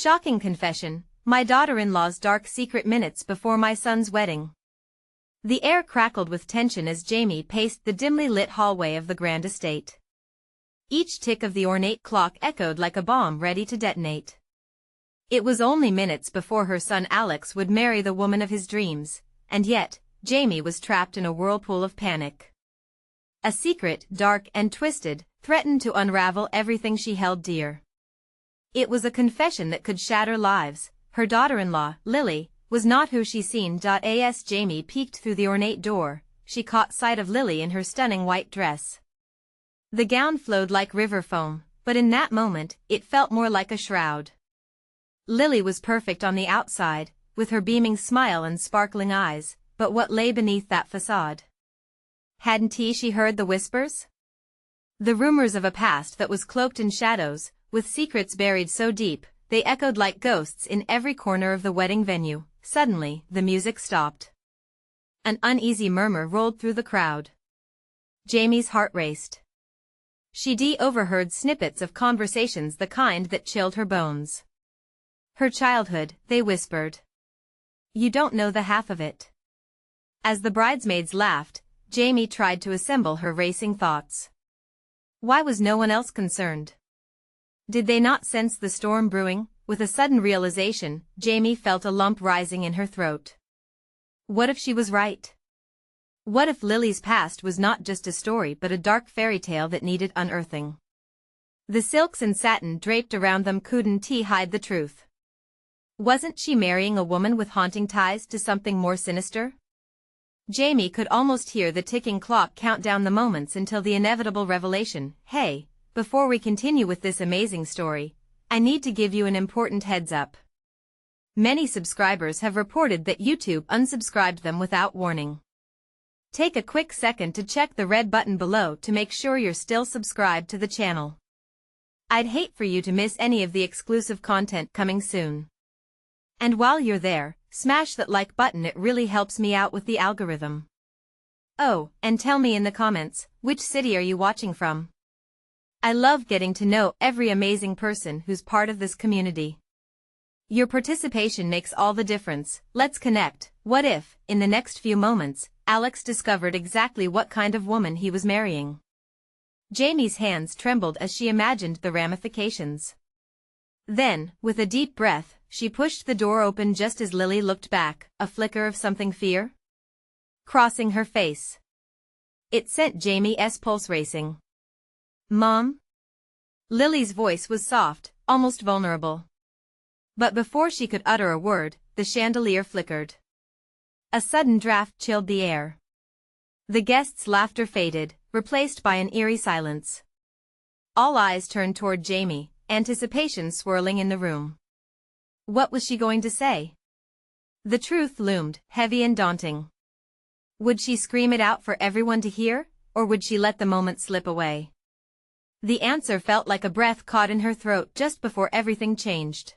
Shocking confession, my daughter-in-law's dark secret minutes before my son's wedding. The air crackled with tension as Jamie paced the dimly lit hallway of the grand estate. Each tick of the ornate clock echoed like a bomb ready to detonate. It was only minutes before her son Alex would marry the woman of his dreams, and yet, Jamie was trapped in a whirlpool of panic. A secret, dark and twisted, threatened to unravel everything she held dear. It was a confession that could shatter lives. Her daughter-in-law, Lily, was not who she seemed. As Jamie peeked through the ornate door, she caught sight of Lily in her stunning white dress. The gown flowed like river foam, but in that moment, it felt more like a shroud. Lily was perfect on the outside, with her beaming smile and sparkling eyes, but what lay beneath that facade? Hadn't she heard the whispers? The rumors of a past that was cloaked in shadows, with secrets buried so deep, they echoed like ghosts in every corner of the wedding venue. Suddenly, the music stopped. An uneasy murmur rolled through the crowd. Jamie's heart raced. She overheard snippets of conversations, the kind that chilled her bones. Her childhood, they whispered. You don't know the half of it. As the bridesmaids laughed, Jamie tried to assemble her racing thoughts. Why was no one else concerned? Did they not sense the storm brewing? With a sudden realization, Jamie felt a lump rising in her throat. What if she was right? What if Lily's past was not just a story but a dark fairy tale that needed unearthing? The silks and satin draped around them couldn't hide the truth. Wasn't she marrying a woman with haunting ties to something more sinister? Jamie could almost hear the ticking clock count down the moments until the inevitable revelation. Hey, before we continue with this amazing story, I need to give you an important heads up. Many subscribers have reported that YouTube unsubscribed them without warning. Take a quick second to check the red button below to make sure you're still subscribed to the channel. I'd hate for you to miss any of the exclusive content coming soon. And while you're there, smash that like button, it really helps me out with the algorithm. Oh, and tell me in the comments, which city are you watching from? I love getting to know every amazing person who's part of this community. Your participation makes all the difference. Let's connect. What if, in the next few moments, Alex discovered exactly what kind of woman he was marrying? Jamie's hands trembled as she imagined the ramifications. Then, with a deep breath, she pushed the door open just as Lily looked back, a flicker of something fear crossing her face. It sent Jamie's pulse racing. Mom? Lily's voice was soft, almost vulnerable. But before she could utter a word, the chandelier flickered. A sudden draft chilled the air. The guests' laughter faded, replaced by an eerie silence. All eyes turned toward Jamie, anticipation swirling in the room. What was she going to say? The truth loomed, heavy and daunting. Would she scream it out for everyone to hear, or would she let the moment slip away? The answer felt like a breath caught in her throat just before everything changed.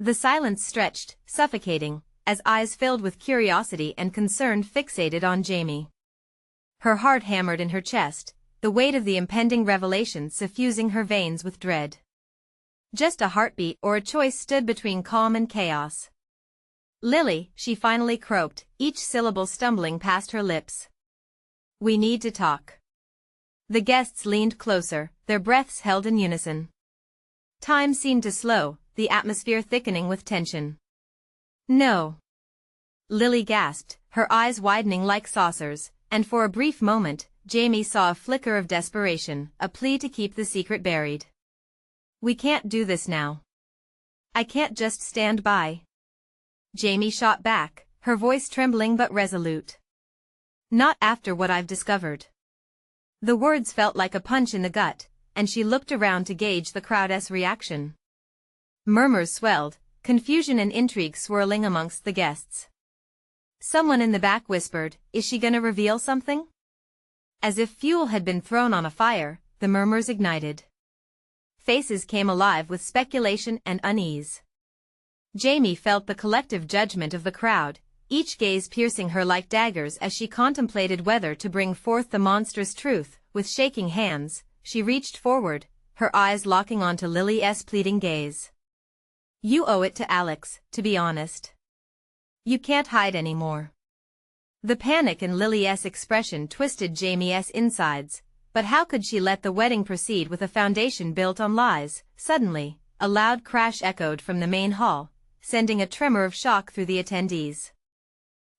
The silence stretched, suffocating, as eyes filled with curiosity and concern fixated on Jamie. Her heart hammered in her chest, the weight of the impending revelation suffusing her veins with dread. Just a heartbeat or a choice stood between calm and chaos. Lily, she finally croaked, each syllable stumbling past her lips. We need to talk. The guests leaned closer, their breaths held in unison. Time seemed to slow, the atmosphere thickening with tension. No. Lily gasped, her eyes widening like saucers, and for a brief moment, Jamie saw a flicker of desperation, a plea to keep the secret buried. We can't do this now. I can't just stand by. Jamie shot back, her voice trembling but resolute. Not after what I've discovered. The words felt like a punch in the gut, and she looked around to gauge the crowd's reaction. Murmurs swelled, confusion and intrigue swirling amongst the guests. Someone in the back whispered, "Is she gonna reveal something?" As if fuel had been thrown on a fire, the murmurs ignited. Faces came alive with speculation and unease. Jamie felt the collective judgment of the crowd, each gaze piercing her like daggers as she contemplated whether to bring forth the monstrous truth. With shaking hands, she reached forward, her eyes locking onto Lily's pleading gaze. You owe it to Alex, to be honest. You can't hide anymore. The panic in Lily's expression twisted Jamie's insides, but how could she let the wedding proceed with a foundation built on lies? Suddenly, a loud crash echoed from the main hall, sending a tremor of shock through the attendees.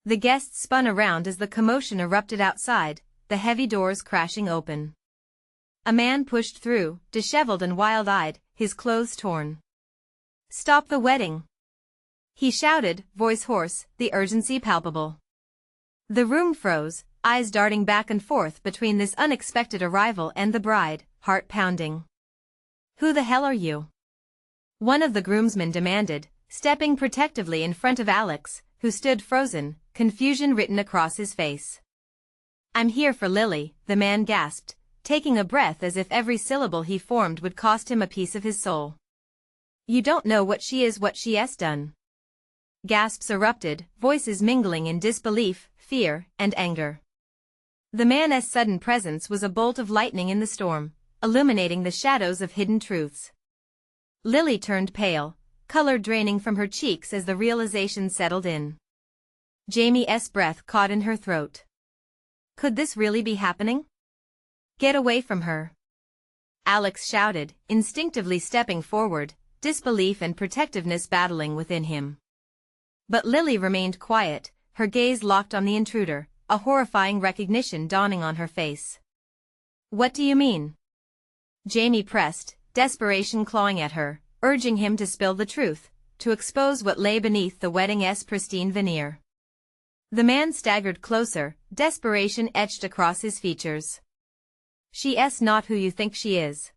The guests spun around as the commotion erupted outside, the heavy doors crashing open. A man pushed through, disheveled and wild-eyed, his clothes torn. "Stop the wedding!" he shouted, voice hoarse, the urgency palpable. The room froze, eyes darting back and forth between this unexpected arrival and the bride, heart pounding. "Who the hell are you?" one of the groomsmen demanded, stepping protectively in front of Alex, who stood frozen, confusion written across his face. "I'm here for Lily," the man gasped, taking a breath as if every syllable he formed would cost him a piece of his soul. "You don't know what she's done." Gasps erupted, voices mingling in disbelief, fear, and anger. The man's sudden presence was a bolt of lightning in the storm, illuminating the shadows of hidden truths. Lily turned pale, color draining from her cheeks as the realization settled in. Jamie's breath caught in her throat. Could this really be happening? "Get away from her!" Alex shouted, instinctively stepping forward, disbelief and protectiveness battling within him. But Lily remained quiet, her gaze locked on the intruder, a horrifying recognition dawning on her face. "What do you mean?" Jamie pressed, desperation clawing at her, urging him to spill the truth, to expose what lay beneath the wedding's pristine veneer. The man staggered closer, desperation etched across his features. "She's not who you think she is.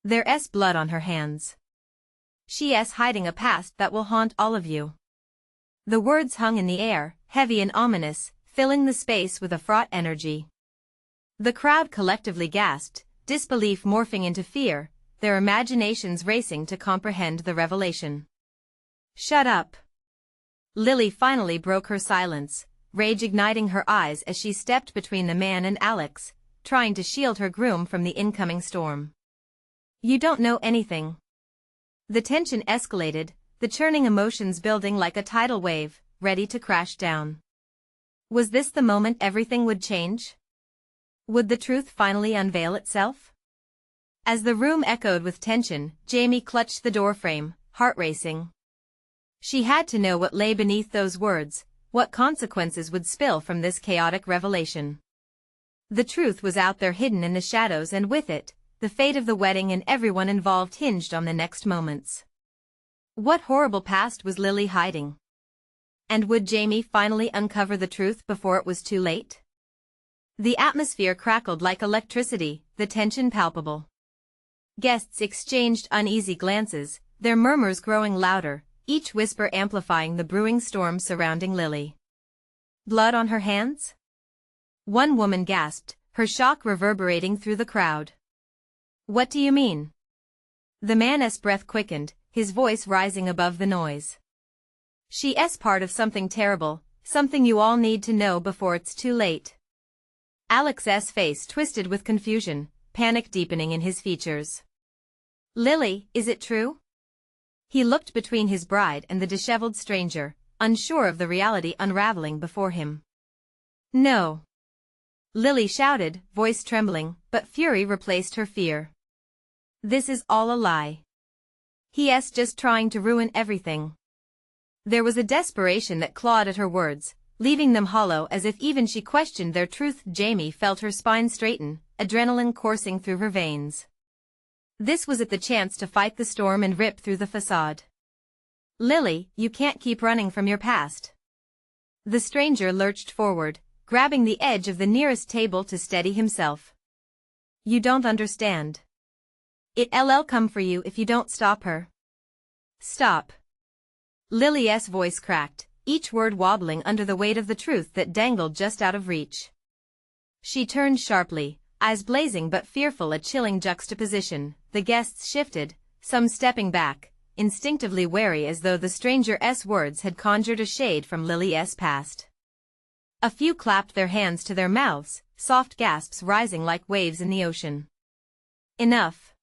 There's blood on her hands. She's hiding a past that will haunt all of you." The words hung in the air, heavy and ominous, filling the space with a fraught energy. The crowd collectively gasped, disbelief morphing into fear, their imaginations racing to comprehend the revelation. "Shut up!" Lily finally broke her silence, rage igniting her eyes as she stepped between the man and Alex, trying to shield her groom from the incoming storm. "You don't know anything." The tension escalated, the churning emotions building like a tidal wave, ready to crash down. Was this the moment everything would change? Would the truth finally unveil itself? As the room echoed with tension, Jamie clutched the doorframe, heart racing. She had to know what lay beneath those words, what consequences would spill from this chaotic revelation. The truth was out there hidden in the shadows, and with it, the fate of the wedding and everyone involved hinged on the next moments. What horrible past was Lily hiding? And would Jamie finally uncover the truth before it was too late? The atmosphere crackled like electricity, the tension palpable. Guests exchanged uneasy glances, their murmurs growing louder, each whisper amplifying the brewing storm surrounding Lily. "Blood on her hands?" one woman gasped, her shock reverberating through the crowd. "What do you mean?" The man's breath quickened, his voice rising above the noise. "She's part of something terrible, something you all need to know before it's too late." Alex's face twisted with confusion, panic deepening in his features. "Lily, is it true?" He looked between his bride and the disheveled stranger, unsure of the reality unraveling before him. "No." Lily shouted, voice trembling, but fury replaced her fear. "This is all a lie. He's just trying to ruin everything." There was a desperation that clawed at her words, leaving them hollow as if even she questioned their truth. Jamie felt her spine straighten, adrenaline coursing through her veins. This was it, the chance to fight the storm and rip through the facade. "Lily, you can't keep running from your past." The stranger lurched forward, grabbing the edge of the nearest table to steady himself. "You don't understand. It'll come for you if you don't stop her." "Stop." Lily's voice cracked, each word wobbling under the weight of the truth that dangled just out of reach. She turned sharply, eyes blazing but fearful, a chilling juxtaposition. The guests shifted, some stepping back, instinctively wary as though the stranger's words had conjured a shade from Lily's past. A few clapped their hands to their mouths, soft gasps rising like waves in the ocean. "Enough!"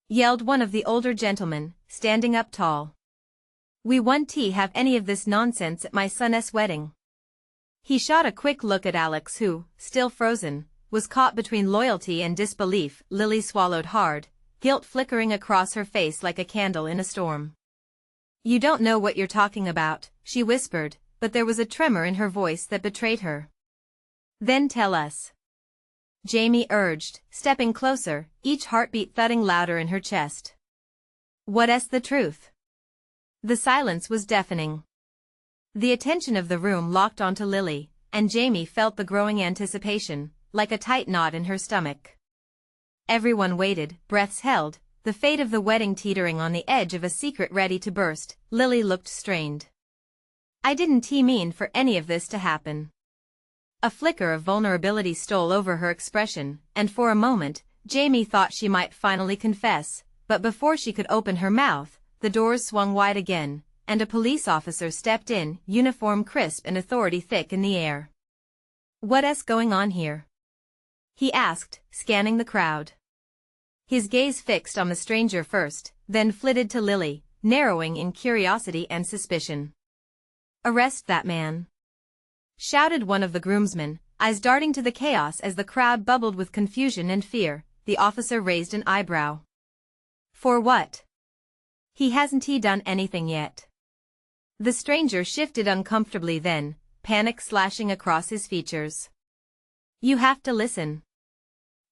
yelled one of the older gentlemen, standing up tall. We won't have any of this nonsense at my son's wedding. He shot a quick look at Alex who, still frozen, was caught between loyalty and disbelief. Lily swallowed hard, guilt flickering across her face like a candle in a storm. You don't know what you're talking about, she whispered, but there was a tremor in her voice that betrayed her. Then tell us. Jamie urged, stepping closer, each heartbeat thudding louder in her chest. What's the truth? The silence was deafening. The attention of the room locked onto Lily, and Jamie felt the growing anticipation, like a tight knot in her stomach. Everyone waited, breaths held, the fate of the wedding teetering on the edge of a secret ready to burst. Lily looked strained. I didn't mean for any of this to happen. A flicker of vulnerability stole over her expression, and for a moment, Jamie thought she might finally confess, but before she could open her mouth, the doors swung wide again, and a police officer stepped in, uniform crisp and authority thick in the air. What's going on here? He asked, scanning the crowd. His gaze fixed on the stranger first, then flitted to Lily, narrowing in curiosity and suspicion. Arrest that man! Shouted one of the groomsmen, eyes darting to the chaos as the crowd bubbled with confusion and fear. The officer raised an eyebrow. For what? He hasn't done anything yet. The stranger shifted uncomfortably then, panic slashing across his features. You have to listen.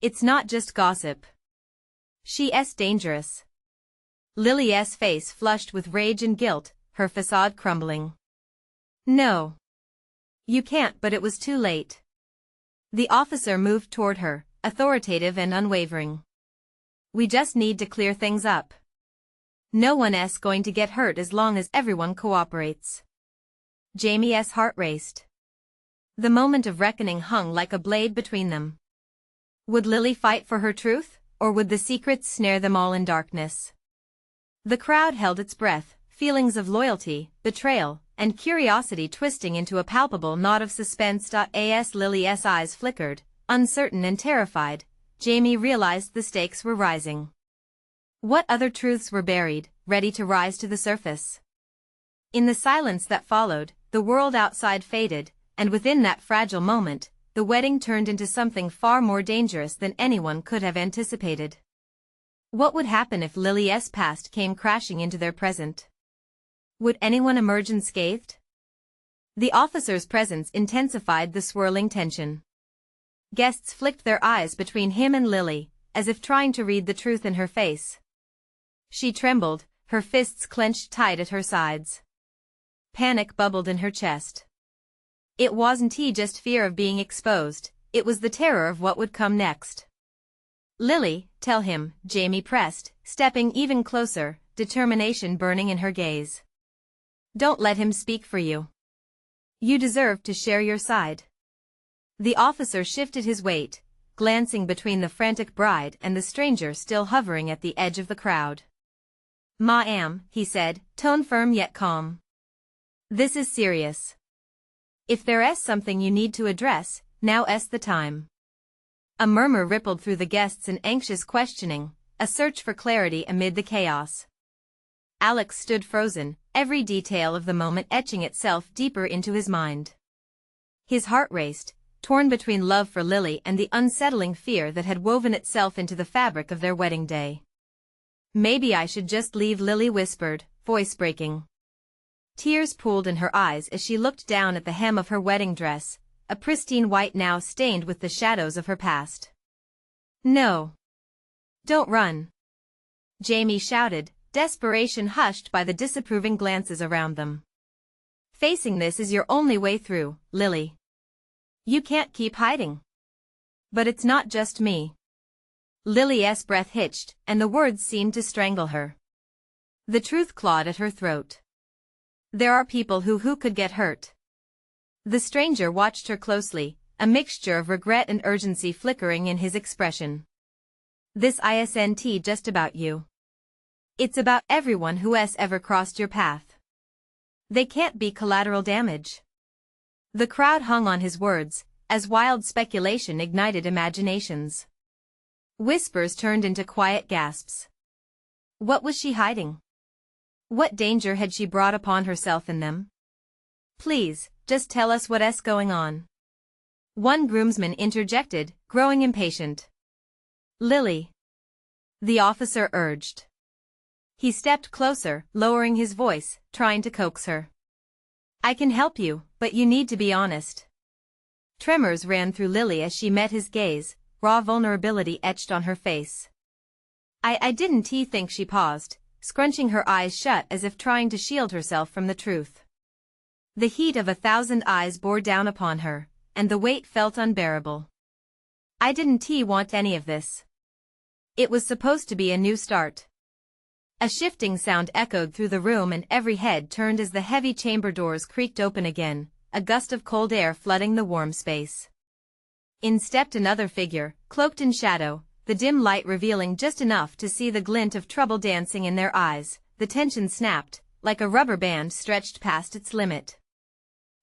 It's not just gossip. She's dangerous. Lily's face flushed with rage and guilt, her facade crumbling. No. You can't, but it was too late. The officer moved toward her, authoritative and unwavering. We just need to clear things up. No one's going to get hurt as long as everyone cooperates. Jamie's heart raced. The moment of reckoning hung like a blade between them. Would Lily fight for her truth, or would the secrets snare them all in darkness? The crowd held its breath, feelings of loyalty, betrayal, and curiosity twisting into a palpable knot of suspense. As Lily's eyes flickered, uncertain and terrified, Jamie realized the stakes were rising. What other truths were buried, ready to rise to the surface? In the silence that followed, the world outside faded, and within that fragile moment, the wedding turned into something far more dangerous than anyone could have anticipated. What would happen if Lily's past came crashing into their present? Would anyone emerge unscathed? The officer's presence intensified the swirling tension. Guests flicked their eyes between him and Lily, as if trying to read the truth in her face. She trembled, her fists clenched tight at her sides. Panic bubbled in her chest. It wasn't just fear of being exposed, it was the terror of what would come next. Lily, tell him, Jamie pressed, stepping even closer, determination burning in her gaze. Don't let him speak for you. You deserve to share your side. The officer shifted his weight, glancing between the frantic bride and the stranger still hovering at the edge of the crowd. Ma'am, he said, tone firm yet calm. This is serious. If there's something you need to address, now's the time. A murmur rippled through the guests in anxious questioning, a search for clarity amid the chaos. Alex stood frozen, every detail of the moment etching itself deeper into his mind. His heart raced, torn between love for Lily and the unsettling fear that had woven itself into the fabric of their wedding day. Maybe I should just leave, Lily whispered, voice breaking. Tears pooled in her eyes as she looked down at the hem of her wedding dress, a pristine white now stained with the shadows of her past. No. Don't run. Jamie shouted, desperation hushed by the disapproving glances around them. Facing this is your only way through, Lily. You can't keep hiding. But it's not just me. Lily's breath hitched, and the words seemed to strangle her. The truth clawed at her throat. There are people who could get hurt. The stranger watched her closely, a mixture of regret and urgency flickering in his expression. This isn't just about you. It's about everyone who has ever crossed your path. They can't be collateral damage. The crowd hung on his words, as wild speculation ignited imaginations. Whispers turned into quiet gasps. What was she hiding? What danger had she brought upon herself in them? Please, just tell us what's going on. One groomsman interjected, growing impatient. Lily. The officer urged. He stepped closer, lowering his voice, trying to coax her. I can help you, but you need to be honest. Tremors ran through Lily as she met his gaze, raw vulnerability etched on her face. I didn't think she paused, scrunching her eyes shut as if trying to shield herself from the truth. The heat of 1,000 eyes bore down upon her, and the weight felt unbearable. I didn't want any of this. It was supposed to be a new start. A shifting sound echoed through the room and every head turned as the heavy chamber doors creaked open again, a gust of cold air flooding the warm space. In stepped another figure, cloaked in shadow, the dim light revealing just enough to see the glint of trouble dancing in their eyes. The tension snapped, like a rubber band stretched past its limit.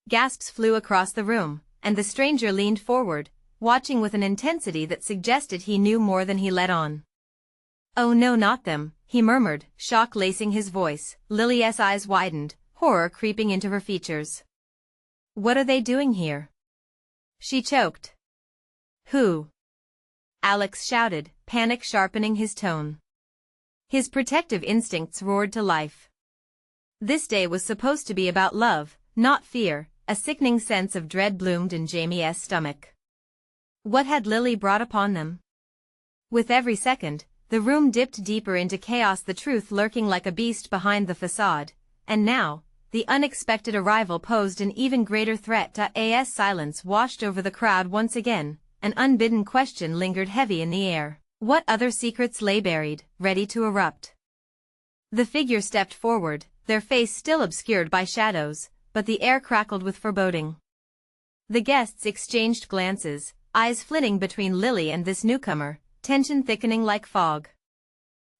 Gasps flew across the room, and the stranger leaned forward, watching with an intensity that suggested he knew more than he let on. Oh no, not them, he murmured, shock lacing his voice. Lily's eyes widened, horror creeping into her features. What are they doing here? She choked. Who? Alex shouted, panic sharpening his tone. His protective instincts roared to life. This day was supposed to be about love, not fear. A sickening sense of dread bloomed in Jamie's stomach. What had Lily brought upon them? With every second, the room dipped deeper into chaos, the truth lurking like a beast behind the facade, and now, the unexpected arrival posed an even greater threat. As silence washed over the crowd once again, an unbidden question lingered heavy in the air. What other secrets lay buried, ready to erupt? The figure stepped forward, their face still obscured by shadows, but the air crackled with foreboding. The guests exchanged glances, eyes flitting between Lily and this newcomer, tension thickening like fog.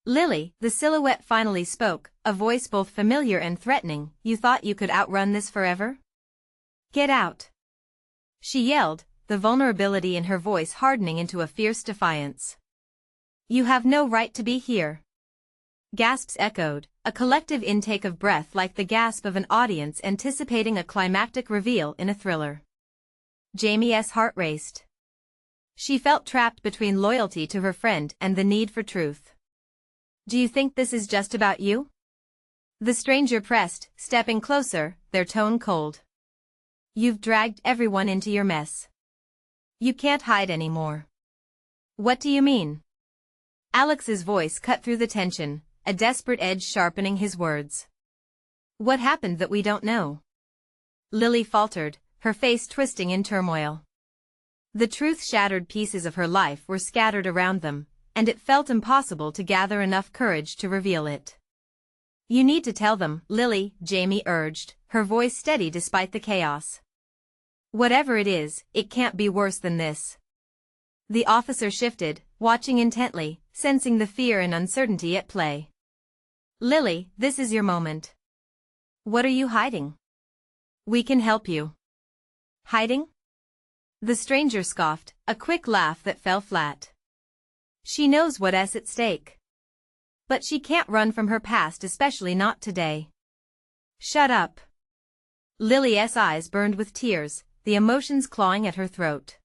Lily, the silhouette finally spoke, a voice both familiar and threatening. You thought you could outrun this forever? Get out! She yelled, the vulnerability in her voice hardening into a fierce defiance. You have no right to be here. Gasps echoed, a collective intake of breath like the gasp of an audience anticipating a climactic reveal in a thriller. Jamie's heart raced. She felt trapped between loyalty to her friend and the need for truth. Do you think this is just about you? The stranger pressed, stepping closer, their tone cold. You've dragged everyone into your mess. You can't hide anymore. What do you mean? Alex's voice cut through the tension, a desperate edge sharpening his words. What happened that we don't know? Lily faltered, her face twisting in turmoil. The truth-shattered pieces of her life were scattered around them, and it felt impossible to gather enough courage to reveal it. You need to tell them, Lily, Jamie urged, her voice steady despite the chaos. Whatever it is, it can't be worse than this. The officer shifted, watching intently, sensing the fear and uncertainty at play. Lily, this is your moment. What are you hiding? We can help you. Hiding? The stranger scoffed, a quick laugh that fell flat. She knows what's at stake. But she can't run from her past, especially not today. Shut up. Lily's eyes burned with tears, the emotions clawing at her throat.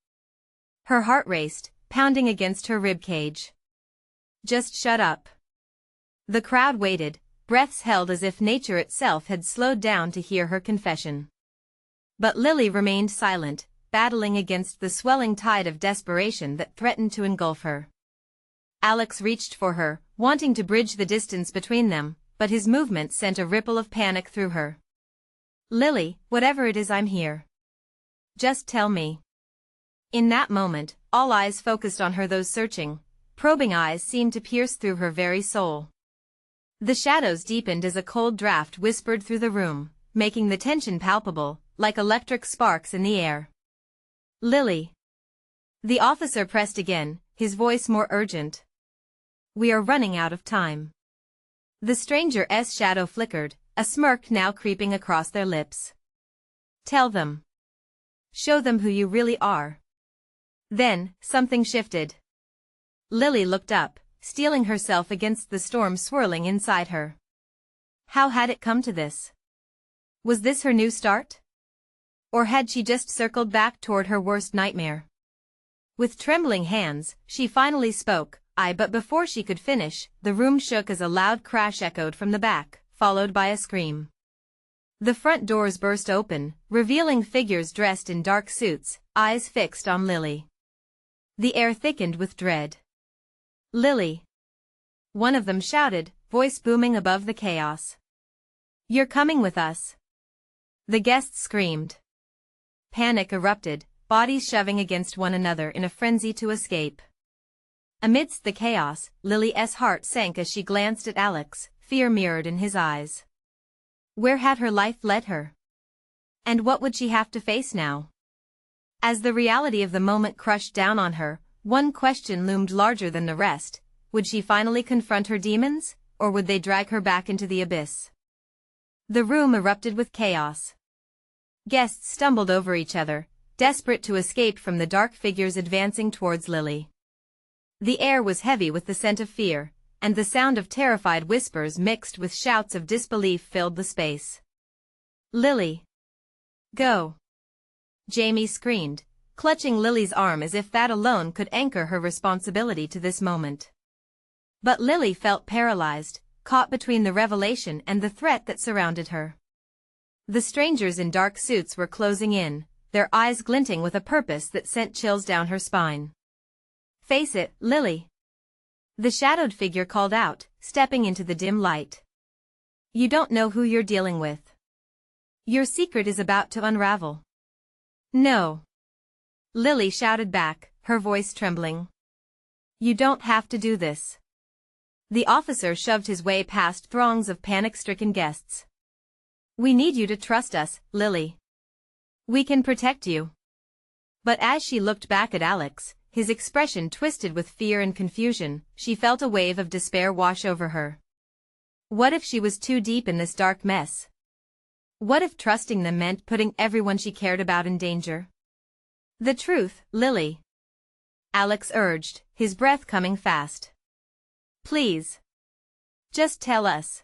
Her heart raced, pounding against her ribcage. Just shut up. The crowd waited, breaths held as if nature itself had slowed down to hear her confession. But Lily remained silent, battling against the swelling tide of desperation that threatened to engulf her. Alex reached for her, wanting to bridge the distance between them, but his movement sent a ripple of panic through her. Lily, whatever it is, I'm here. Just tell me. In that moment, all eyes focused on her, those searching, probing eyes seemed to pierce through her very soul. The shadows deepened as a cold draft whispered through the room, making the tension palpable, like electric sparks in the air. Lily. The officer pressed again, his voice more urgent. We are running out of time. The stranger's shadow flickered, a smirk now creeping across their lips. Tell them. Show them who you really are. Then, something shifted. Lily looked up, steeling herself against the storm swirling inside her. How had it come to this? Was this her new start? Or had she just circled back toward her worst nightmare? With trembling hands, she finally spoke, but before she could finish, the room shook as a loud crash echoed from the back, followed by a scream. The front doors burst open, revealing figures dressed in dark suits, eyes fixed on Lily. The air thickened with dread. "Lily!" one of them shouted, voice booming above the chaos. "You're coming with us!" The guests screamed. Panic erupted, bodies shoving against one another in a frenzy to escape. Amidst the chaos, Lily's heart sank as she glanced at Alex, fear mirrored in his eyes. Where had her life led her? And what would she have to face now? As the reality of the moment crushed down on her, one question loomed larger than the rest: would she finally confront her demons, or would they drag her back into the abyss? The room erupted with chaos. Guests stumbled over each other, desperate to escape from the dark figures advancing towards Lily. The air was heavy with the scent of fear, and the sound of terrified whispers mixed with shouts of disbelief filled the space. "Lily! Go!" Jamie screamed, clutching Lily's arm as if that alone could anchor her responsibility to this moment. But Lily felt paralyzed, caught between the revelation and the threat that surrounded her. The strangers in dark suits were closing in, their eyes glinting with a purpose that sent chills down her spine. "Face it, Lily!" the shadowed figure called out, stepping into the dim light. "You don't know who you're dealing with. Your secret is about to unravel." "No!" Lily shouted back, her voice trembling. "You don't have to do this." The officer shoved his way past throngs of panic-stricken guests. "We need you to trust us, Lily. We can protect you." But as she looked back at Alex, his expression twisted with fear and confusion, she felt a wave of despair wash over her. What if she was too deep in this dark mess? What if trusting them meant putting everyone she cared about in danger? "The truth, Lily," Alex urged, his breath coming fast. "Please. Just tell us."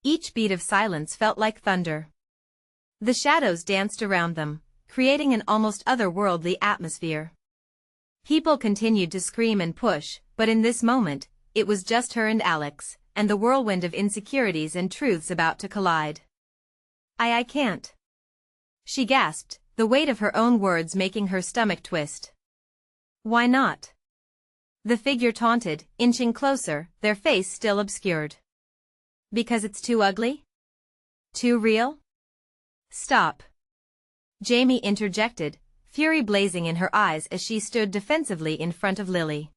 Each beat of silence felt like thunder. The shadows danced around them, creating an almost otherworldly atmosphere. People continued to scream and push, but in this moment, it was just her and Alex, and the whirlwind of insecurities and truths about to collide. I can't," she gasped, the weight of her own words making her stomach twist. "Why not?" the figure taunted, inching closer, their face still obscured. "Because it's too ugly? Too real?" "Stop," Jamie interjected, fury blazing in her eyes as she stood defensively in front of Lily.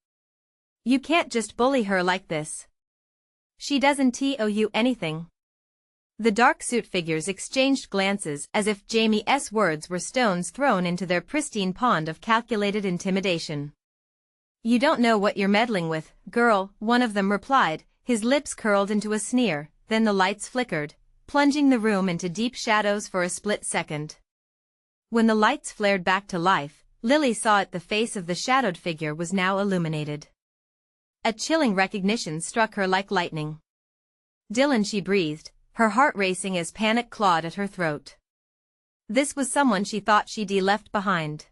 "You can't just bully her like this. She doesn't owe you anything." The dark suit figures exchanged glances as if Jamie's words were stones thrown into their pristine pond of calculated intimidation. "You don't know what you're meddling with, girl," one of them replied, his lips curled into a sneer. Then the lights flickered, plunging the room into deep shadows for a split second. When the lights flared back to life, Lily saw the face of the shadowed figure was now illuminated. A chilling recognition struck her like lightning. "Dylan," she breathed, her heart racing as panic clawed at her throat. This was someone she thought she'd left behind.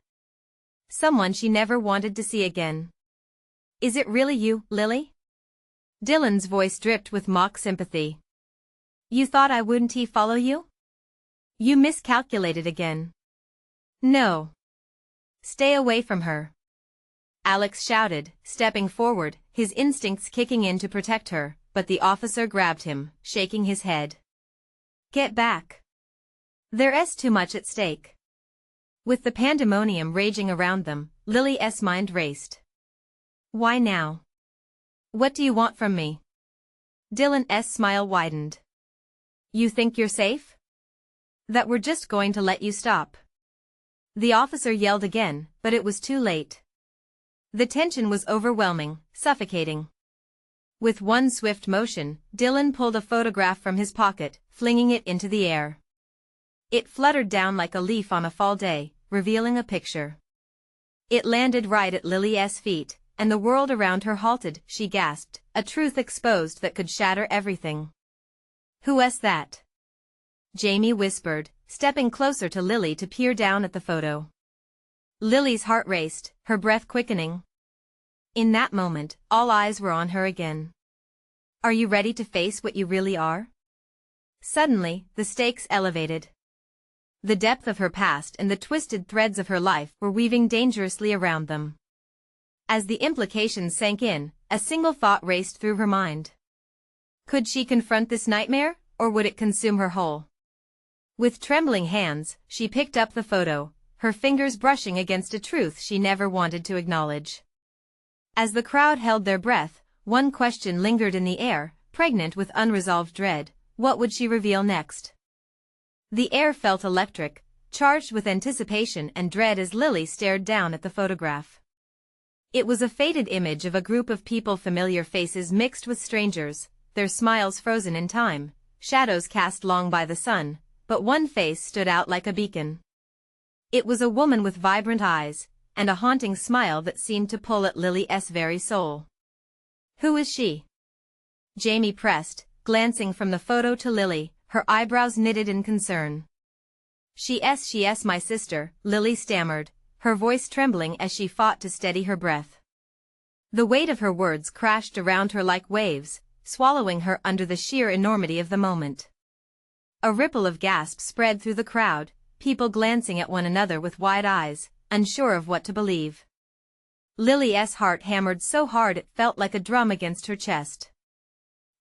Someone she never wanted to see again. "Is it really you, Lily?" Dylan's voice dripped with mock sympathy. "You thought I wouldn't follow you? You miscalculated again." "No. Stay away from her," Alex shouted, stepping forward, his instincts kicking in to protect her, but the officer grabbed him, shaking his head. "Get back. There's too much at stake." With the pandemonium raging around them, Lily's mind raced. "Why now? What do you want from me?" Dylan's smile widened. "You think you're safe? That we're just going to let you stop?" The officer yelled again, but it was too late. The tension was overwhelming, suffocating. With one swift motion, Dylan pulled a photograph from his pocket, flinging it into the air. It fluttered down like a leaf on a fall day, revealing a picture. It landed right at Lily's feet, and the world around her halted. She gasped, a truth exposed that could shatter everything. Who's that? Jamie whispered, stepping closer to Lily to peer down at the photo. Lily's heart raced, her breath quickening. In that moment, all eyes were on her again. Are you ready to face what you really are? Suddenly, the stakes elevated. The depth of her past and the twisted threads of her life were weaving dangerously around them. As the implications sank in, a single thought raced through her mind. Could she confront this nightmare, or would it consume her whole? With trembling hands, she picked up the photo, her fingers brushing against a truth she never wanted to acknowledge. As the crowd held their breath, one question lingered in the air, pregnant with unresolved dread. What would she reveal next? The air felt electric, charged with anticipation and dread as Lily stared down at the photograph. It was a faded image of a group of people, familiar faces mixed with strangers, their smiles frozen in time, shadows cast long by the sun, but one face stood out like a beacon. It was a woman with vibrant eyes, and a haunting smile that seemed to pull at Lily's very soul. Who is she? Jamie pressed, glancing from the photo to Lily, her eyebrows knitted in concern. She's my sister, Lily stammered, her voice trembling as she fought to steady her breath. The weight of her words crashed around her like waves, swallowing her under the sheer enormity of the moment. A ripple of gasps spread through the crowd, people glancing at one another with wide eyes, unsure of what to believe. Lily's heart hammered so hard it felt like a drum against her chest.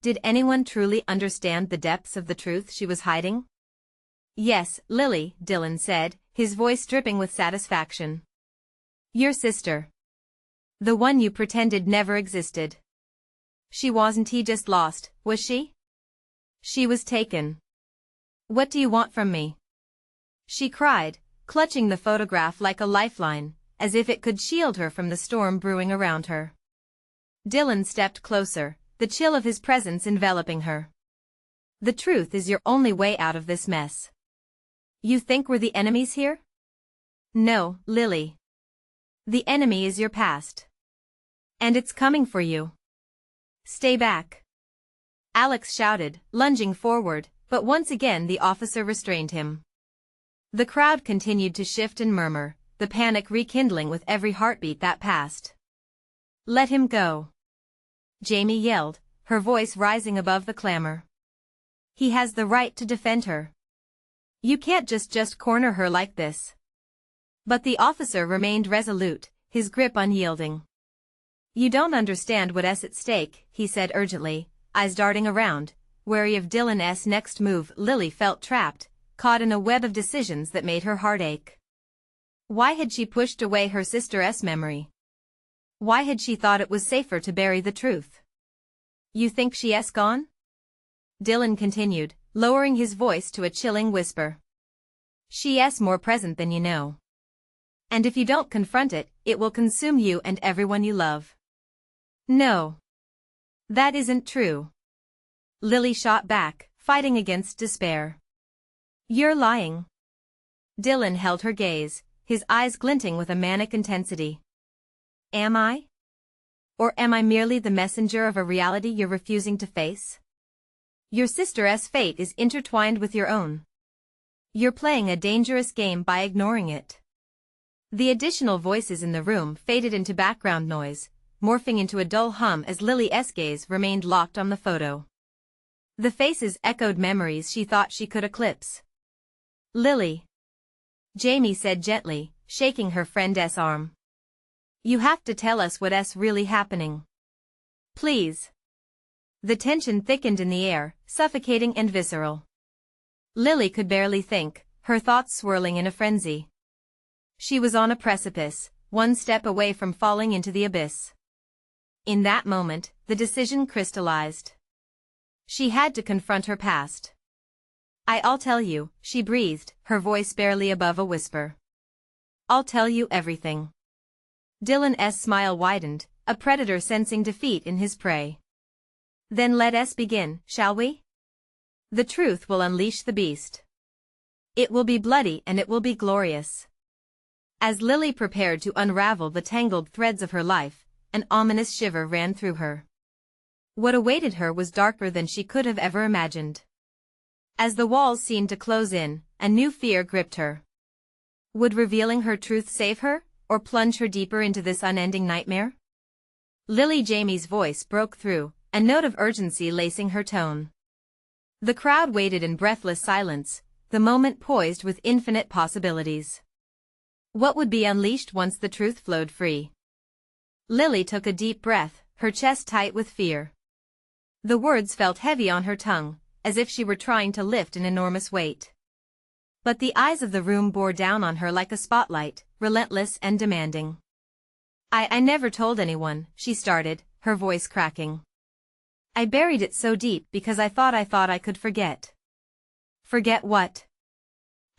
Did anyone truly understand the depths of the truth she was hiding? Yes, Lily, Dylan said, his voice dripping with satisfaction. Your sister. The one you pretended never existed. She wasn't he just lost, was she? She was taken. What do you want from me? She cried, clutching the photograph like a lifeline, as if it could shield her from the storm brewing around her. Dylan stepped closer, the chill of his presence enveloping her. The truth is your only way out of this mess. You think we're the enemies here? No, Lily. The enemy is your past. And it's coming for you. Stay back. Alex shouted, lunging forward, but once again the officer restrained him. The crowd continued to shift and murmur, the panic rekindling with every heartbeat that passed. Let him go. Jamie yelled, her voice rising above the clamor. He has the right to defend her. You can't just corner her like this. But the officer remained resolute, his grip unyielding. You don't understand what's at stake, he said urgently, eyes darting around, wary of Dylan's next move. Lily felt trapped, caught in a web of decisions that made her heart ache. Why had she pushed away her sister's memory? Why had she thought it was safer to bury the truth? You think she's gone? Dylan continued, lowering his voice to a chilling whisper. She's more present than you know. And if you don't confront it, it will consume you and everyone you love. No. That isn't true. Lily shot back, fighting against despair. You're lying. Dylan held her gaze, his eyes glinting with a manic intensity. Am I? Or am I merely the messenger of a reality you're refusing to face? Your sister's fate is intertwined with your own. You're playing a dangerous game by ignoring it. The additional voices in the room faded into background noise, morphing into a dull hum as Lily's gaze remained locked on the photo. The faces echoed memories she thought she could eclipse. Lily. Jamie said gently, shaking her friend's arm. You have to tell us what's really happening. Please. The tension thickened in the air, suffocating and visceral. Lily could barely think, her thoughts swirling in a frenzy. She was on a precipice, one step away from falling into the abyss. In that moment, the decision crystallized. She had to confront her past. I'll tell you, she breathed, her voice barely above a whisper. I'll tell you everything. Dylan's smile widened, a predator sensing defeat in his prey. Then let us begin, shall we? The truth will unleash the beast. It will be bloody and it will be glorious. As Lily prepared to unravel the tangled threads of her life, an ominous shiver ran through her. What awaited her was darker than she could have ever imagined. As the walls seemed to close in, a new fear gripped her. Would revealing her truth save her, or plunge her deeper into this unending nightmare? Lily Jamie's voice broke through, a note of urgency lacing her tone. The crowd waited in breathless silence, the moment poised with infinite possibilities. What would be unleashed once the truth flowed free? Lily took a deep breath, her chest tight with fear. The words felt heavy on her tongue, as if she were trying to lift an enormous weight. But the eyes of the room bore down on her like a spotlight, relentless and demanding. I never told anyone, she started, her voice cracking. I buried it so deep because I thought I could forget. Forget what?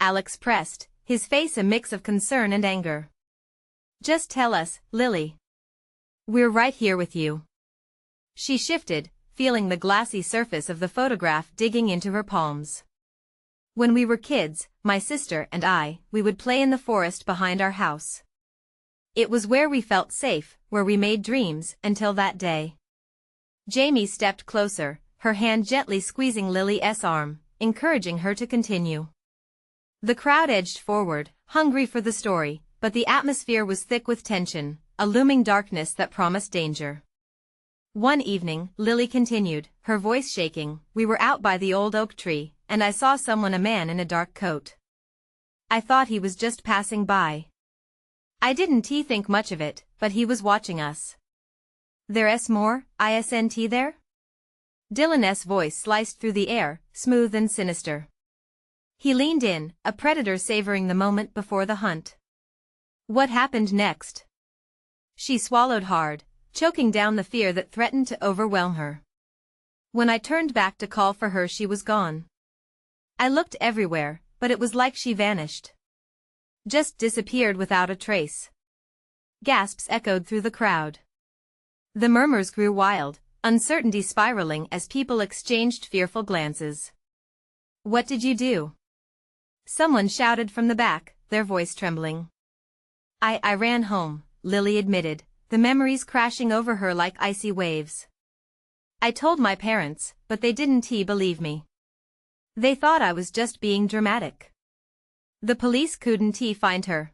Alex pressed, his face a mix of concern and anger. Just tell us, Lily. We're right here with you. She shifted, feeling the glassy surface of the photograph digging into her palms. When we were kids, my sister and I, we would play in the forest behind our house. It was where we felt safe, where we made dreams, until that day. Jamie stepped closer, her hand gently squeezing Lily's arm, encouraging her to continue. The crowd edged forward, hungry for the story, but the atmosphere was thick with tension, a looming darkness that promised danger. One evening, Lily continued, her voice shaking, we were out by the old oak tree, and I saw a man in a dark coat. I thought he was just passing by. I didn't think much of it, but he was watching us. There's more, isn't there? Dylan's voice sliced through the air, smooth and sinister. He leaned in, a predator savoring the moment before the hunt. What happened next? She swallowed hard, choking down the fear that threatened to overwhelm her. When I turned back to call for her, she was gone. I looked everywhere, but it was like she vanished. Just disappeared without a trace. Gasps echoed through the crowd. The murmurs grew wild, uncertainty spiraling as people exchanged fearful glances. What did you do? Someone shouted from the back, their voice trembling. I ran home, Lily admitted, the memories crashing over her like icy waves. I told my parents, but they didn't believe me. They thought I was just being dramatic. The police couldn't find her.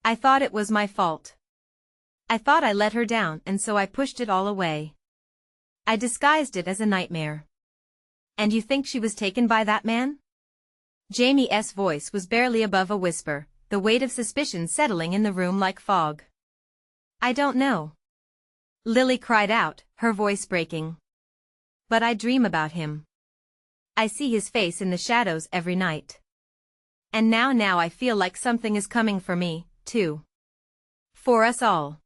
I thought it was my fault. I thought I let her down, and so I pushed it all away. I disguised it as a nightmare. And you think she was taken by that man? Jamie's voice was barely above a whisper, the weight of suspicion settling in the room like fog. I don't know. Lily cried out, her voice breaking. But I dream about him. I see his face in the shadows every night. And now I feel like something is coming for me, too. For us all.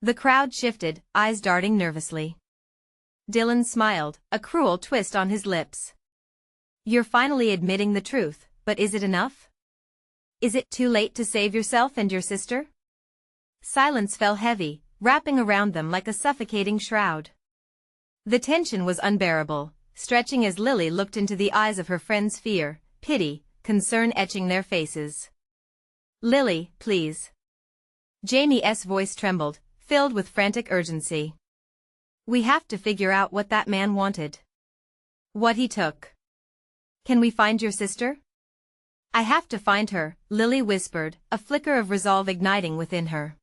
The crowd shifted, eyes darting nervously. Dylan smiled, a cruel twist on his lips. You're finally admitting the truth, but is it enough? Is it too late to save yourself and your sister? Silence fell heavy, wrapping around them like a suffocating shroud. The tension was unbearable, stretching as Lily looked into the eyes of her friends, fear, pity, concern etching their faces. Lily, please. Jamie's voice trembled, filled with frantic urgency. We have to figure out what that man wanted. What he took. Can we find your sister? I have to find her, Lily whispered, a flicker of resolve igniting within her.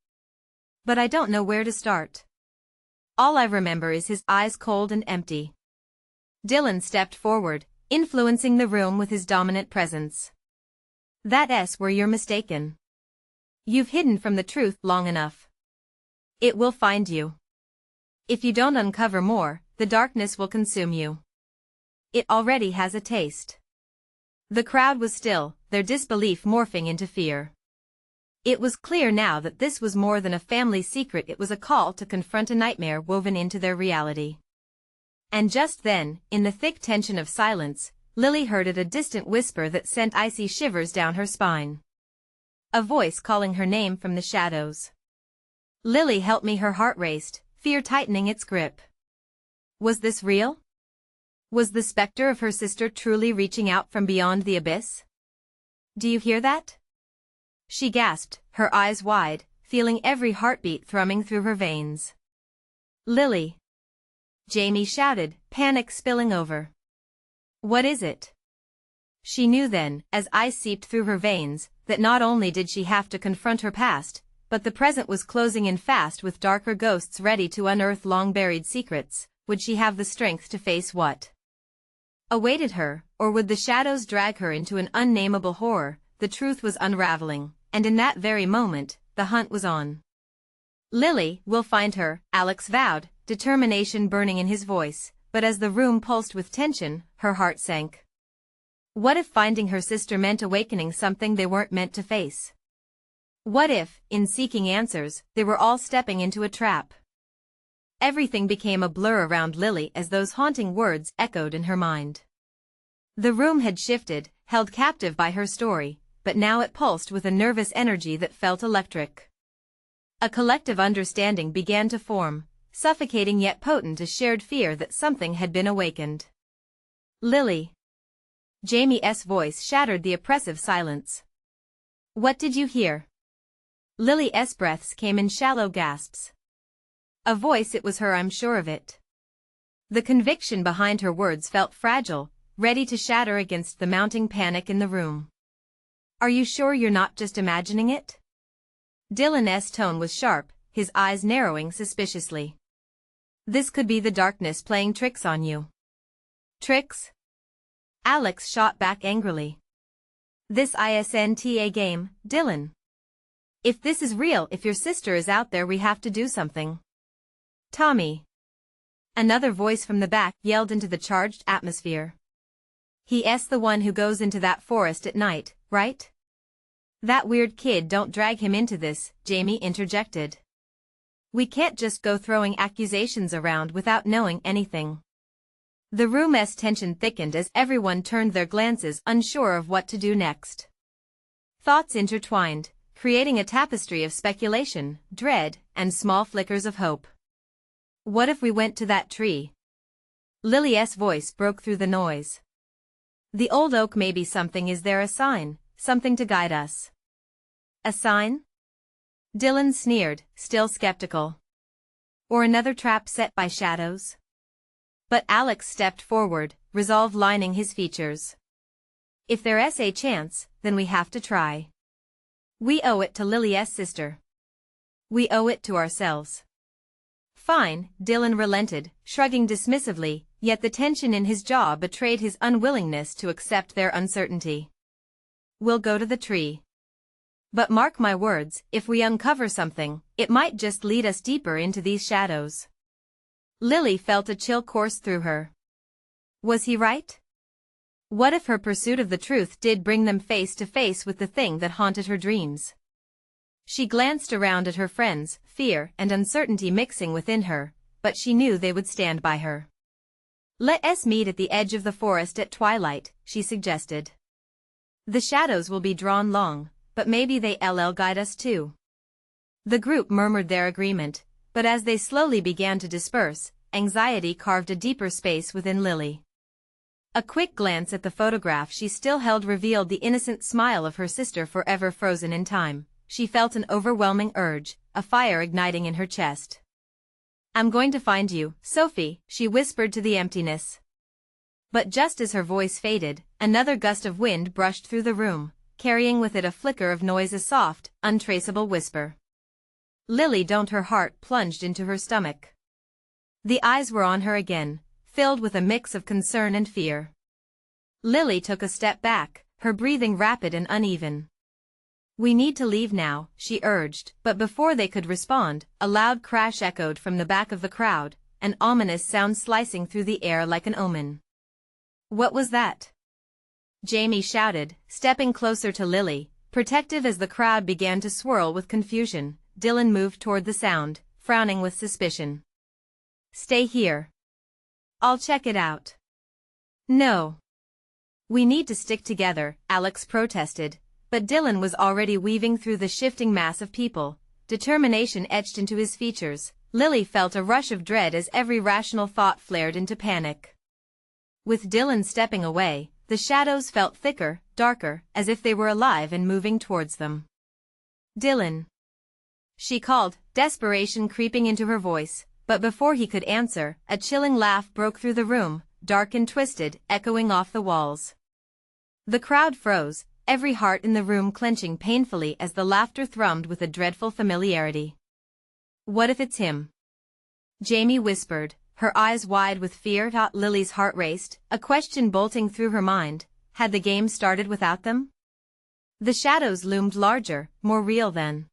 But I don't know where to start. All I remember is his eyes cold and empty. Dylan stepped forward, influencing the room with his dominant presence. That's where you're mistaken. You've hidden from the truth long enough. It will find you. If you don't uncover more, the darkness will consume you. It already has a taste. The crowd was still, their disbelief morphing into fear. It was clear now that this was more than a family secret, it was a call to confront a nightmare woven into their reality. And just then, in the thick tension of silence, Lily heard a distant whisper that sent icy shivers down her spine. A voice calling her name from the shadows. Lily, help me, her heart raced, fear tightening its grip. Was this real? Was the specter of her sister truly reaching out from beyond the abyss? Do you hear that? She gasped, her eyes wide, feeling every heartbeat thrumming through her veins. Lily! Jamie shouted, panic spilling over. What is it? She knew then, as ice seeped through her veins, that not only did she have to confront her past, but the present was closing in fast with darker ghosts ready to unearth long-buried secrets. Would she have the strength to face what awaited her, or would the shadows drag her into an unnameable horror? The truth was unraveling, and in that very moment, the hunt was on. "Lily, we'll find her," Alex vowed, determination burning in his voice, but as the room pulsed with tension, her heart sank. What if finding her sister meant awakening something they weren't meant to face? What if, in seeking answers, they were all stepping into a trap? Everything became a blur around Lily as those haunting words echoed in her mind. The room had shifted, held captive by her story, but now it pulsed with a nervous energy that felt electric. A collective understanding began to form, suffocating yet potent, a shared fear that something had been awakened. "Lily." Jamie's voice shattered the oppressive silence. "What did you hear?" Lily's breaths came in shallow gasps. A voice, it was her, I'm sure of it. The conviction behind her words felt fragile, ready to shatter against the mounting panic in the room. "Are you sure you're not just imagining it?" Dylan's tone was sharp, his eyes narrowing suspiciously. "This could be the darkness playing tricks on you." "Tricks?" Alex shot back angrily. "This isn't a game, Dylan. If this is real, if your sister is out there, we have to do something." "Tommy." Another voice from the back yelled into the charged atmosphere. "He's the one who goes into that forest at night, right?" "That weird kid, don't drag him into this," Jamie interjected. "We can't just go throwing accusations around without knowing anything." The room's tension thickened as everyone turned their glances, unsure of what to do next. Thoughts intertwined, creating a tapestry of speculation, dread, and small flickers of hope. "What if we went to that tree?" Lily's voice broke through the noise. "The old oak may be something. Is there a sign, something to guide us?" "A sign?" Dylan sneered, still skeptical. "Or another trap set by shadows?" But Alex stepped forward, resolve lining his features. "If there's a chance, then we have to try. We owe it to Lily's sister. We owe it to ourselves." "Fine," Dylan relented, shrugging dismissively, yet the tension in his jaw betrayed his unwillingness to accept their uncertainty. "We'll go to the tree. But mark my words, if we uncover something, it might just lead us deeper into these shadows." Lily felt a chill course through her. Was he right? What if her pursuit of the truth did bring them face to face with the thing that haunted her dreams? She glanced around at her friends, fear and uncertainty mixing within her, but she knew they would stand by her. "Let us meet at the edge of the forest at twilight," she suggested. "The shadows will be drawn long, but maybe they'll guide us too." The group murmured their agreement, but as they slowly began to disperse, anxiety carved a deeper space within Lily. A quick glance at the photograph she still held revealed the innocent smile of her sister forever frozen in time. She felt an overwhelming urge, a fire igniting in her chest. "I'm going to find you, Sophie," she whispered to the emptiness. But just as her voice faded, another gust of wind brushed through the room, carrying with it a flicker of noise, a soft, untraceable whisper. "Lily, don't!" Her heart plunged into her stomach. The eyes were on her again, filled with a mix of concern and fear. Lily took a step back, her breathing rapid and uneven. "We need to leave now," she urged, but before they could respond, a loud crash echoed from the back of the crowd, an ominous sound slicing through the air like an omen. "What was that?" Jamie shouted, stepping closer to Lily, protective as the crowd began to swirl with confusion. Dylan moved toward the sound, frowning with suspicion. "Stay here. I'll check it out." "No. We need to stick together," Alex protested, but Dylan was already weaving through the shifting mass of people, determination etched into his features. Lily felt a rush of dread as every rational thought flared into panic. With Dylan stepping away, the shadows felt thicker, darker, as if they were alive and moving towards them. "Dylan," she called, desperation creeping into her voice, but before he could answer, a chilling laugh broke through the room, dark and twisted, echoing off the walls. The crowd froze, every heart in the room clenching painfully as the laughter thrummed with a dreadful familiarity. "What if it's him?" Jamie whispered, her eyes wide with fear. Lily's heart raced, a question bolting through her mind. Had the game started without them? The shadows loomed larger, more real than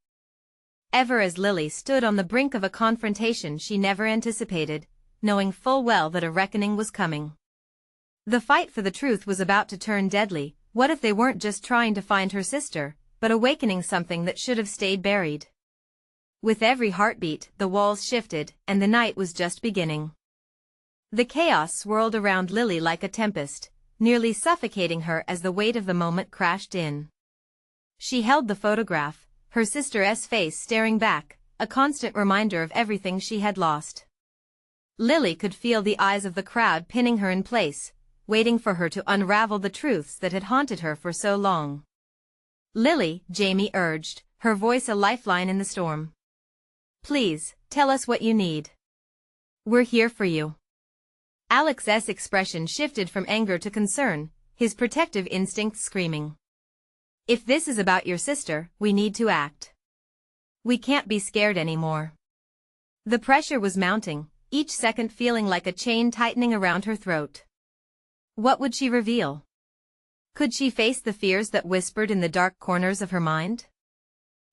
ever as Lily stood on the brink of a confrontation she never anticipated, knowing full well that a reckoning was coming. The fight for the truth was about to turn deadly. What if they weren't just trying to find her sister, but awakening something that should have stayed buried? With every heartbeat, the walls shifted, and the night was just beginning. The chaos swirled around Lily like a tempest, nearly suffocating her as the weight of the moment crashed in. She held the photograph, her sister's face staring back, a constant reminder of everything she had lost. Lily could feel the eyes of the crowd pinning her in place, waiting for her to unravel the truths that had haunted her for so long. "Lily," Jamie urged, her voice a lifeline in the storm. "Please, tell us what you need. We're here for you." Alex's expression shifted from anger to concern, his protective instincts screaming. "If this is about your sister, we need to act. We can't be scared anymore." The pressure was mounting, each second feeling like a chain tightening around her throat. What would she reveal? Could she face the fears that whispered in the dark corners of her mind?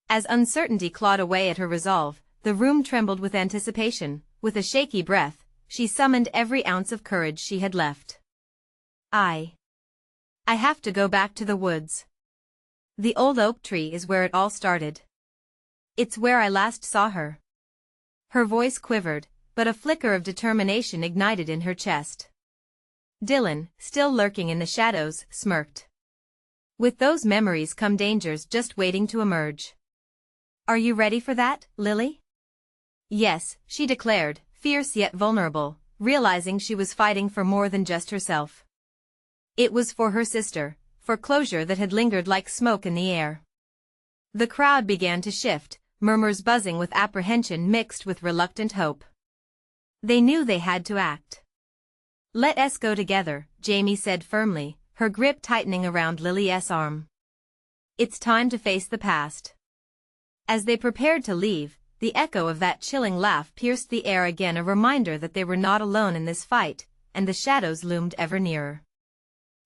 As uncertainty clawed away at her resolve, the room trembled with anticipation. With a shaky breath, she summoned every ounce of courage she had left. I have to go back to the woods. The old oak tree is where it all started. It's where I last saw her." Her voice quivered, but a flicker of determination ignited in her chest. Dylan, still lurking in the shadows, smirked. "With those memories come dangers just waiting to emerge. Are you ready for that, Lily?" "Yes," she declared, fierce yet vulnerable, realizing she was fighting for more than just herself. It was for her sister, for closure that had lingered like smoke in the air. The crowd began to shift, murmurs buzzing with apprehension mixed with reluctant hope. They knew they had to act. "Let us go together," Jamie said firmly, her grip tightening around Lily's arm. "It's time to face the past." As they prepared to leave, the echo of that chilling laugh pierced the air again, a reminder that they were not alone in this fight, and the shadows loomed ever nearer.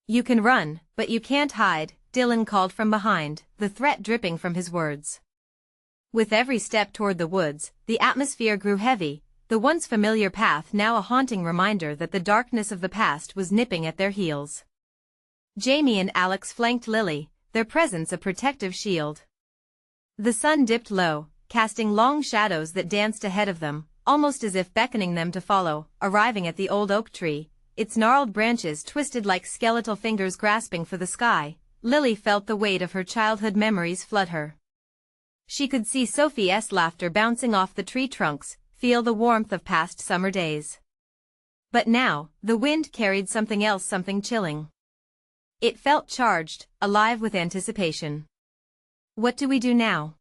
"You can run, but you can't hide," Dylan called from behind, the threat dripping from his words. With every step toward the woods, the atmosphere grew heavy, the once familiar path now a haunting reminder that the darkness of the past was nipping at their heels. Jamie and Alex flanked Lily, their presence a protective shield. The sun dipped low, casting long shadows that danced ahead of them, almost as if beckoning them to follow. Arriving at the old oak tree, its gnarled branches twisted like skeletal fingers grasping for the sky, Lily felt the weight of her childhood memories flood her. She could see Sophie's laughter bouncing off the tree trunks, feel the warmth of past summer days. But now, the wind carried something else, something chilling. It felt charged, alive with anticipation. "What do we do now?"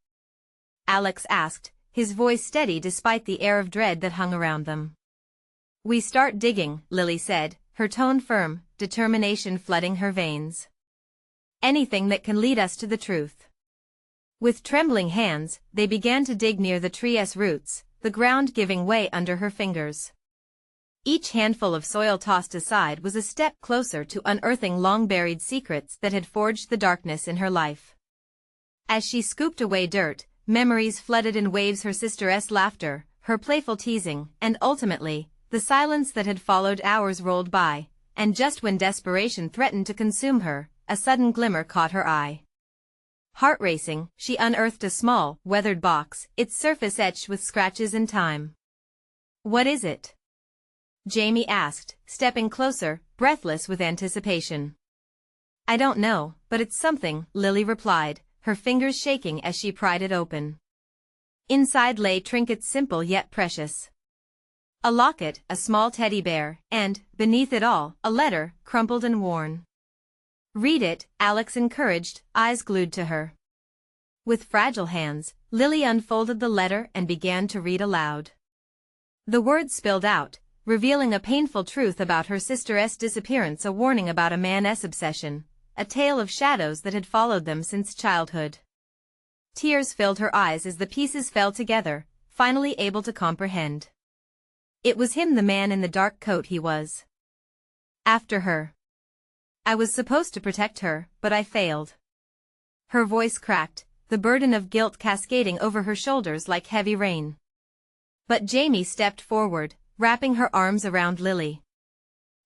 Alex asked, his voice steady despite the air of dread that hung around them. "We start digging," Lily said, her tone firm, determination flooding her veins. "Anything that can lead us to the truth." With trembling hands, they began to dig near the tree's roots, the ground giving way under her fingers. Each handful of soil tossed aside was a step closer to unearthing long-buried secrets that had forged the darkness in her life. As she scooped away dirt, memories flooded in waves: her sister's laughter, her playful teasing, and ultimately, the silence that had followed. Hours rolled by, and just when desperation threatened to consume her, a sudden glimmer caught her eye. Heart racing, she unearthed a small, weathered box, its surface etched with scratches and time. "What is it?" Jamie asked, stepping closer, breathless with anticipation. "I don't know, but it's something," Lily replied, her fingers shaking as she pried it open. Inside lay trinkets simple yet precious. A locket, a small teddy bear, and, beneath it all, a letter, crumpled and worn. "Read it," Alex encouraged, eyes glued to her. With fragile hands, Lily unfolded the letter and began to read aloud. The words spilled out, revealing a painful truth about her sister's disappearance, a warning about a man's obsession, a tale of shadows that had followed them since childhood. Tears filled her eyes as the pieces fell together, finally able to comprehend. It was him, the man in the dark coat. He was after her. I was supposed to protect her, but I failed. Her voice cracked, the burden of guilt cascading over her shoulders like heavy rain. But Jamie stepped forward, wrapping her arms around Lily.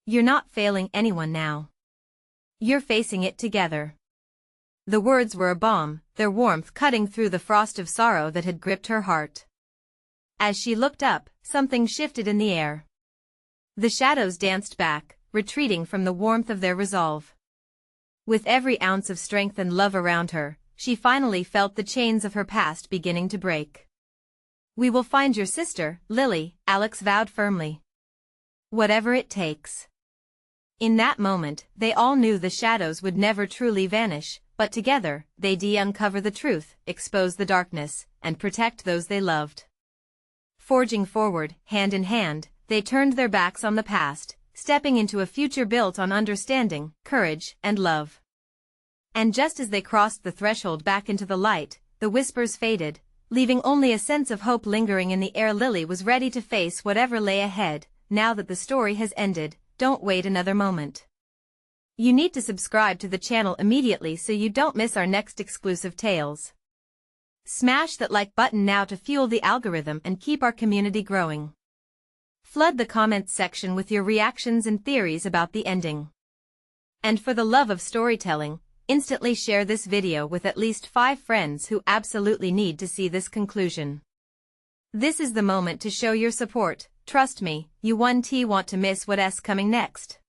You're not failing anyone now. You're facing it together. The words were a balm, their warmth cutting through the frost of sorrow that had gripped her heart. As she looked up, something shifted in the air. The shadows danced back, retreating from the warmth of their resolve. With every ounce of strength and love around her, she finally felt the chains of her past beginning to break. We will find your sister, Lily, Alex vowed firmly. Whatever it takes. In that moment, they all knew the shadows would never truly vanish, but together, they'd uncover the truth, expose the darkness, and protect those they loved. Forging forward, hand in hand, they turned their backs on the past, stepping into a future built on understanding, courage, and love. And just as they crossed the threshold back into the light, the whispers faded, leaving only a sense of hope lingering in the air. Lily was ready to face whatever lay ahead. Now that the story has ended, don't wait another moment. You need to subscribe to the channel immediately so you don't miss our next exclusive tales. Smash that like button now to fuel the algorithm and keep our community growing. Flood the comments section with your reactions and theories about the ending. And for the love of storytelling, instantly share this video with at least 5 friends who absolutely need to see this conclusion. This is the moment to show your support. Trust me, you won't want to miss what's coming next.